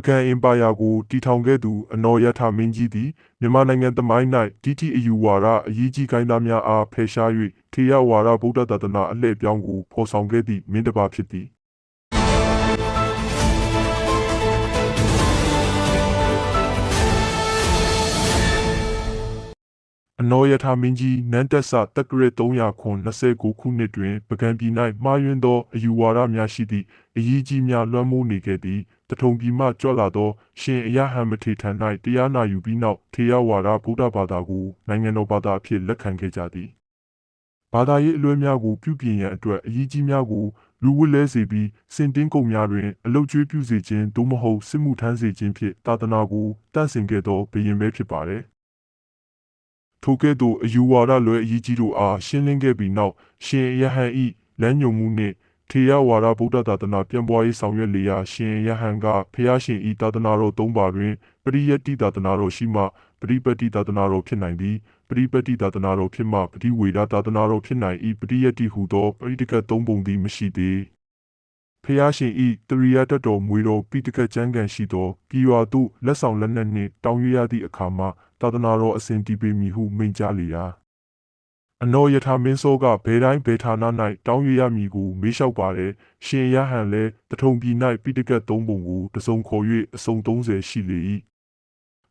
ကန်အင်ပါယာကိုတီထောင်ခဲ့သူအနော်ရထမင်းကြီးသည်မြန်မာနိုင်ငံသမိုင်း၌ဒီတီအယူဝါဒအရေးကြီးကိုင်းသားများအားဖယ်ရှား၍ထေရဝါဒဗုဒ္ဓသာသနာအလှည့်ပြောင်းကိုဖော်ဆောင်ခဲ့သည့်မင်းတစ်ပါးဖြစ်သည်အနော်ရထမင်းကြီးနန်းတက်ဆတက္ကရာ329ခုနှစ်တွင်ပုဂံပြည်၌မှားယွင်းသောအယူဝါဒများရှိသည့်အရေးကြီးများလွှမ်းမိုးနေခဲ့သည်တထုံပြည်မှကြွလာသောရှင်အယဟံမထေထံ၌တရားနာယူပြီးနောက်ထေရဝါဒဗုဒ္ဓဘာသာကိုနိုင်ငံတော်ဘာသာအဖြစ်လက်ခံခဲ့ကြသည်ဘာသာရေးအလွဲများကိုပြုပြင်ရန်အတွက်အရေးကြီးများကိုလူဝတ်လဲစေပြီးစင်တင်းကုံများတွင်အလုတ်ကျွေးပြုစေခြင်းသို့မဟုတ်စစ်မှုထမ်းစေခြင်းဖြင့်သာသနာကိုတန့်စင်ခဲ့သောဘုရင်ပဲဖြစ်ပါသည်ထိုကဲ့သို့အယူဝါဒလွဲအရေးကြီးတို့အားရှင်းလင်းခဲ့ပြီးနောက်ရှင်ယဟန်ဤလမ်းညွှန်မှုနှင့်ထေရဝါဒဗုဒ္ဓသာသနာပြန့်ပွားရေးဆောင်ရွက်လေရာရှင်ယဟန်ကဖျားရှင်ဤသာသနာတော်၃ပါးတွင်ပရိယတ္တိသာသနာတော်ရှိမှပရိပတ်တိသာသနာတော်ဖြစ်နိုင်သည်ပရိပတ်တိသာသနာတော်ဖြစ်မှပရိဝေဒသာသနာတော်ဖြစ်နိုင်၏ပရိယတ္တိဟုသောပရိတကတ်၃ပုံသည်မရှိသေးဖျားရှင်ဤတရိယတတ်တော်မွေတော်ပိတကတ်ကျမ်းဂန်ရှိသောပြည်ရွာသို့လက်ဆောင်လက်နက်နှင့်တောင်းရရသည့်အခါမှာသာသနာတော်အစဉ်တည်ပေမည်ဟုမိန့်ကြားလေရာအနော်ယထာမင်းစောကဘယ်တိုင်းဘယ်ဌာန၌တောင်းရရမည်ကိုမေးလျှောက်ပါတယ်ရှင်ရဟန်လည်းတထုံပြည်၌ပိတကတ်၃ပုံကိုတစုံခေါ်၍အစုံ30ရှိလေ၏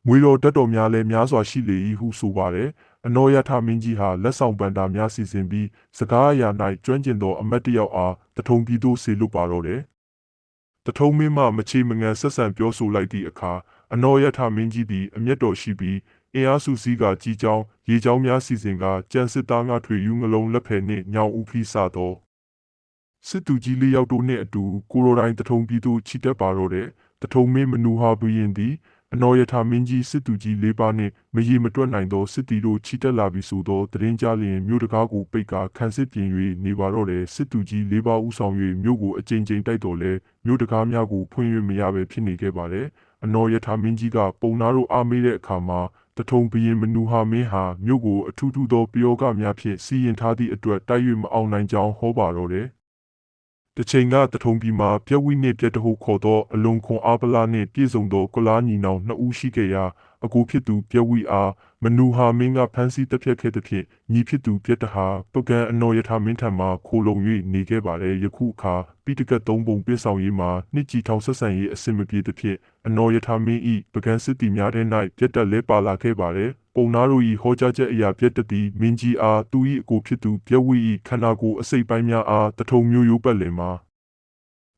မွေတော်တတ်တော်များလည်းများစွာရှိလေ၏ဟုဆိုပါတယ်အနော်ယထာမင်းကြီးဟာလက်ဆောင်ပန်တာများစီစဉ်ပြီးစကားအရာ၌ကျွမ်းကျင်သောအမတ်တယောက်အားတထုံပြည်သို့ဆေလွတ်ပါတော့တယ်တထုံမင်းမှမချေမငံဆက်ဆံပြောဆိုလိုက်သည့်အခါအနော်ယထာမင်းကြီးသည်အမျက်တော်ရှိပြီးအင်အားစုစည်းကကြီးကြောင်းရေကြောင်းများစီစဉ်ကကြံစစ်သားငါထွေယူငလုံးလက်ဖယ်နှင့်ညောင်ဦးဖီးစသောစစ်သူကြီး၄ယောက်တို့နှင့်အတူကိုရိုတိုင်းတထုံပြည်သို့ချီတက်ပါတော့တဲ့တထုံမင်းမနူဟာဘုရင်သည်အနော်ယထာမင်းကြီးစစ်သူကြီး၄ပါးနှင့်မရေမတွက်နိုင်သောစစ်တီတို့ချီတက်လာပြီဆိုသောသတင်းကြားလျင်မြို့တကားကိုပိတ်ကာခံစစ်ပြင်၍နေပါတော့တဲ့စစ်သူကြီး၄ပါးဦးဆောင်၍မြို့ကိုအကြိမ်ကြိမ်တိုက်တော်လဲမြို့တကားများကိုဖွင့်၍မရဘဲဖြစ်နေခဲ့ပါတယ်အနော်ယထာမင်းကြီးကပုံနာတို့အားမေးတဲ့အခါမှာတထုံဘုရင်မနူဟာမင်းဟာမြို့ကိုအထူးထူးသောပယောဂများဖြင့်စီရင်ထားသည့်အတွက်တိုက်၍မအောင်နိုင်ကြောင်းဟောပါတော့တယ်။တချိန်ကတထုံပြည်မှာပြက်ဝိနှင့်ပြက်တဟုခေါ်သောအလွန်ခွန်အားပလာနှင့်ပြည့်စုံသောကုလားညီနောင်2ဦးရှိခဲ့ရာအကိုဖြစ်သူပြက်ဝိအားမနူဟာမင်းကဖမ်းဆီးတပ်ဖြတ်ခဲ့သဖြင့်ညီဖြစ်သူပြက်တဟာပုဂံအနော်ယထာမင်းထံမှခိုလုံ၍နေခဲ့ပါတယ်ယခုအခါပိတကတ်3ပုံပြည့်ဆောင်ရေးမှာနှစ်ကြီးထောင်ဆက်ဆံရေးအဆင်မပြေသဖြင့်အနော်ယထာမင်းဤပုဂံစစ်တီများထဲ၌ပြက်တက်လဲပါလာခဲ့ပါတယ်ပုံနာတို့၏ဟောကြားချက်အရာပြက်တက်သည်မင်းကြီးအားသူ၏အကိုဖြစ်သူပြက်ဝိ၏ခန္ဓာကိုယ်အစိတ်ပိုင်းများအားတထုံမျိုးရိုးပတ်လည်မှာ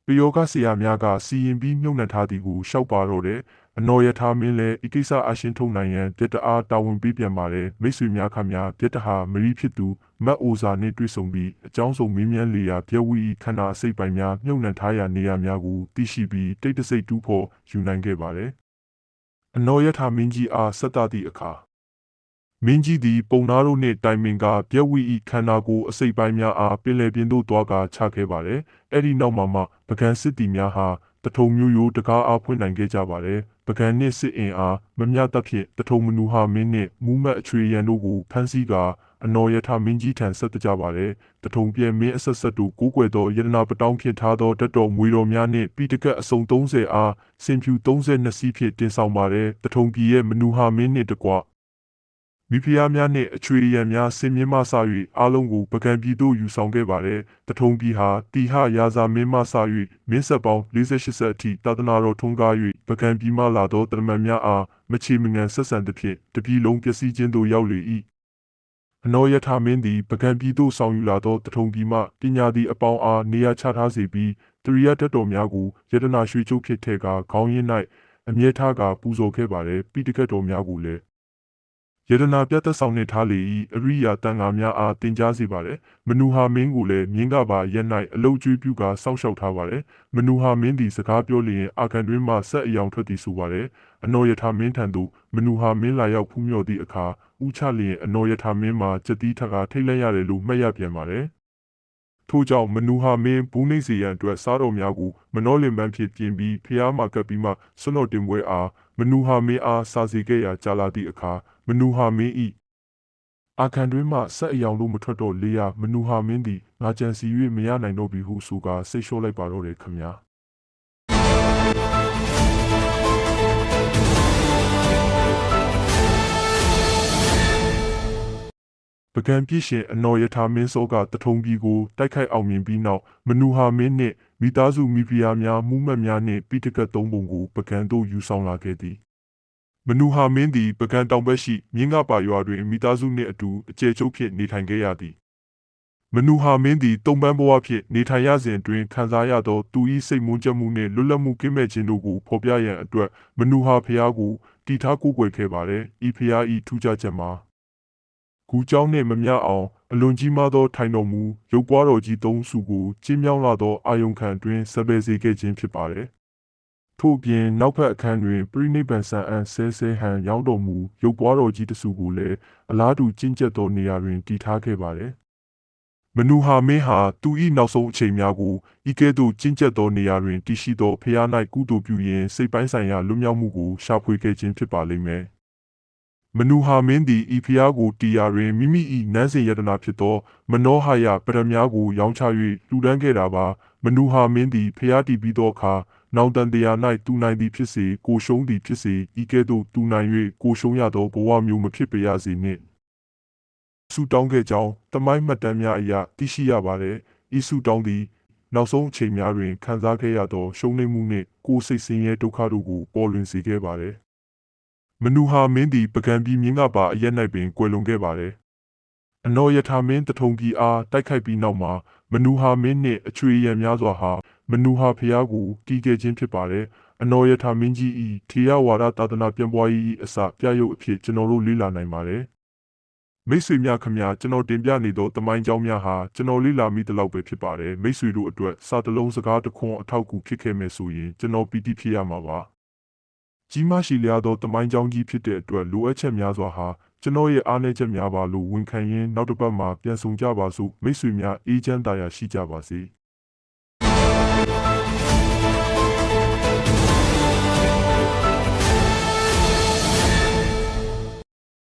ပယောဂဆရာများကစီရင်ပြီးမြုပ်နှံထားသည်ကိုရှောက်ပါတော့တဲ့အနော်ယထာမင်းလည်းဤကိစ္စအရှင်းထုတ်နိုင်ရန်ပြက်တအားတာဝန်ပေးပြန်ပါတယ်မိတ်ဆွေများခမများပြက်တဟာမရီဖြစ်သူမတ်အိုဇာနှင့်တွေ့ဆုံပြီးအကြောင်းစုံမေးမြန်းလေရာပြက်ဝီခန္ဓာအစိတ်ပိုင်းများမြုပ်နှံထားရာနေရာများကိုသိရှိပြီးတိတ်တဆိတ်တူးဖော်ယူနိုင်ခဲ့ပါတယ်အနော်ယထာမင်းကြီးအားဆက်သသည့်အခါမင်းကြီးသည်ပုံနာတို့နှင့်တိုင်ပင်ကပြက်ဝီခန္ဓာကိုယ်အစိတ်ပိုင်းများအားပင်လယ်ပြင်သို့သွားကာချခဲ့ပါတယ်အဲ့ဒီနောက်မှပုဂံစစ်တီများဟာတထုံမျိုးရိုးတကားအားဖွင့်နိုင်ခဲ့ကြပါတယ်။ပုဂံနှင့်စစ်အင်အားမမျှတဖြင့်တထုံမနူဟာမင်းနှင့်မူးမတ်အချွေရန်တို့ကိုဖမ်းဆီးကာအနော်ယထာမင်းကြီးထံဆက်တကြပါတယ်။တထုံပြဲမင်းအဆက်ဆက်တို့ကိုးကွယ်သောယတနာပတောင်းဖြင့်ထားသောဓာတ်တော်မွေတော်များနှင့်ပိတကတ်အစုံ30အားစင်ဖြူ32စီးဖြင့်တင်ဆောင်ပါတယ်။တထုံပြည်ရဲ့မနူဟာမင်းနှင့်တကွမိဖုရားများနှင့်အချွေရန်များဆင်မြင့်မှစ၍အားလုံးကိုပုဂံပြည်သို့ယူဆောင်ခဲ့ပါတယ်။တထုံပြည်ဟာတီဟရာဇာမင်းမှစ၍မင်းဆက်ပေါင်း48ဆက်အထိသာသနာတော်ထွန်းကား၍ပုဂံပြည်မှလာသောတမန်များအားမချေမငံဆက်ဆံသဖြင့်တပြည်လုံးပျက်စီးခြင်းသို့ရောက်လေ၏။အနော်ယထာမင်းသည်ပုဂံပြည်သို့ဆောင်ယူလာသောတထုံပြည်မှပညာသည်အပေါင်းအားနေရာချထားစေပြီးတရိယတတ်တော်များကိုယတနာရွှေချုပ်ဖြစ်ထဲကခေါင်းရင်း၌အမြဲထားကာပူဇော်ခဲ့ပါတယ်။ပိဋကတ်တော်များကိုလည်းယတနာပြတ်သက်ဆောင်နှင့်ထားလေ၏အရိယာတန်ဃာများအားတင်ကြားစေပါတယ်မနူဟာမင်းကိုလည်းမြင်းကပါရက်၌အလုတ်ကျွေးပြုကာစောင့်ရှောက်ထားပါတယ်မနူဟာမင်းသည်စကားပြောလျင်အာကန်တွင်မှဆက်အယောင်ထွက်သည်ဆိုပါတယ်အနော်ယထာမင်းထံသို့မနူဟာမင်းလာရောက်ဖူးမြော်သည့်အခါဥချလျင်အနော်ယထာမင်းမှာစက်တီးထက်ကထိတ်လန့်ရတယ်လို့မှတ်ရပြန်ပါတယ်ထို့ကြောင့်မနူဟာမင်းဘူးနှိမ့်စေရန်အတွက်စားတော်များကိုမနောလင်ပန်းဖြင့်ပြင်ပြီးဖျားမှကပ်ပြီးမှဆွတ်တော်တင်ပွဲအားမနူဟာမင်းအားစာစီခဲ့ရာကြာလာသည့်အခါမနူဟာမင်းဤအာခံတွင်မှဆက်အယောင်လို့မထွက်တော့လေရမနူဟာမင်းသည်ငါကြံစီ၍မရနိုင်တော့ပြီဟုဆိုကာစိတ်လျှော့လိုက်ပါတော့တယ်ခမညာ ကံပြည့်ရှင်အနော်ယထာမင်းစောကတထုံပြည်ကိုတိုက်ခိုက်အောင်မြင်ပြီးနောက်မနူဟာမင်းနှင့်မိသားစုမိဖုရားများမှုမှတ်များနှင့်ပိဋကတ်သုံးပုံကိုပကံသို့ယူဆောင်လာခဲ့သည်မနူဟာမင်းသည်ပကံတောင်ဘက်ရှိမြင်းကပါရွာတွင်မိသားစုနှင့်အတူအကျယ်ချုပ်ဖြင့်နေထိုင်ခဲ့ရသည်မနူဟာမင်းသည်တုံပန်းဘဝဖြင့်နေထိုင်ရစဉ်တွင်ခံစားရသောသူ၏စိတ်မွန်းချက်မှုနှင့်လွတ်လပ်မှုကင်းမဲ့ခြင်းတို့ကိုဖော်ပြရန်အတွက်မနူဟာဖျားကိုတည်ထားကိုးကွယ်ခဲ့ပါသည်ဤဖျား၏ထူးခြားချက်မှာဂူကြောင်းနှင့်မမျှအောင်အလွန်ကြီးမားသောထိုင်တော်မူရုပ်ပွားတော်ကြီးသုံးစုကိုကျင်းမြောင်းလာသောအာယုံခံတွင်စပယ်စေခဲ့ခြင်းဖြစ်ပါသည်ထို့ပြင်နောက်ဖက်အခန်းတွင်ပြိနိဗ္ဗာန်ဆန်အံဆဲဆဲဟန်ရောင်းတော်မူရုပ်ပွားတော်ကြီးတစုကိုလည်းအလားတူကျင့်ကြံသောနေရာတွင်တည်ထားခဲ့ပါသည်မနူဟာမင်းဟာသူ၏နောက်ဆုံးအချိန်များကိုဤကဲ့သို့ကျင့်ကြံသောနေရာတွင်တည်ရှိသောဖျား၌ကုသိုလ်ပြုရင်းစိတ်ပိုင်းဆိုင်ရာလွတ်မြောက်မှုကိုရှာဖွေခဲ့ခြင်းဖြစ်ပါလိမ့်မယ်မနူဟာမင်းသည်ဤဖျားကိုတီယာတွင်မိမိ၏နန်းစဉ်ယတနာဖြစ်သောမနောဟယပရမများကိုရောင်းချ၍လှူဒန်းခဲ့တာပါမနူဟာမင်းသည်ဖျားတည်ပြီးသောအခါနောင်တန်တရား၌တူနိုင်သည်ဖြစ်စေကိုရှုံးသည်ဖြစ်စေဤကဲ့သို့တူနိုင်၍ကိုရှုံးရသောဘဝမျိုးမဖြစ်ပါရစေနှင့်ဆုတောင်းခဲ့ကြောင်းတမိုင်းမှတ်တမ်းများအရသိရှိရပါသည်ဤဆုတောင်းသည်နောက်ဆုံးအချိန်များတွင်ခံစားခဲ့ရသောရှုံးနိမ့်မှုနှင့်ကိုယ်စိတ်ဆင်းရဲဒုက္ခတို့ကိုပေါ်လွင်စေခဲ့ပါသည်မနူဟာမင်းသည်ပကံပြည်မြင်းကပါအရက်၌ပင်ကွယ်လွန်ခဲ့ပါသည်အနော်ယထာမင်းတထုံပြည်အားတိုက်ခိုက်ပြီးနောက်မှာမနူဟာမင်းနှင့်အချွေရံများစွာဟာမနူဟာဖျားကိုတီးခဲ့ခြင်းဖြစ်ပါတယ်အနော်ယထာမင်းကြီး၏ထေရဝါဒသာသနာပြန့်ပွားရေးအစပြရုပ်အဖြစ်ကျွန်တော်တို့လေ့လာနိုင်ပါတယ်မိတ်ဆွေများခင်ဗျာကျွန်တော်တင်ပြနေသောတမိုင်းကြောင်းများဟာကျွန်တော်လေ့လာမိသလောက်ပဲဖြစ်ပါတယ်မိတ်ဆွေတို့အတွက်စာတလုံးစကားတစ်ခွန်းအထောက်အကူဖြစ်ခဲ့မယ်ဆိုရင်ကျွန်တော်ပီတိဖြစ်ရမှာပါကြီးမားရှိလျားသောတမိုင်းကြောင်းကြီးဖြစ်တဲ့အတွက်လိုအပ်ချက်များစွာဟာကျွန်တော်ရဲ့အားနည်းချက်များပါလို့ဝန်ခံရင်းနောက်တစ်ပတ်မှာပြန်ဆောင်ကြပါစို့မိတ်ဆွေများအေးချမ်းသာယာရှိကြပါစေ။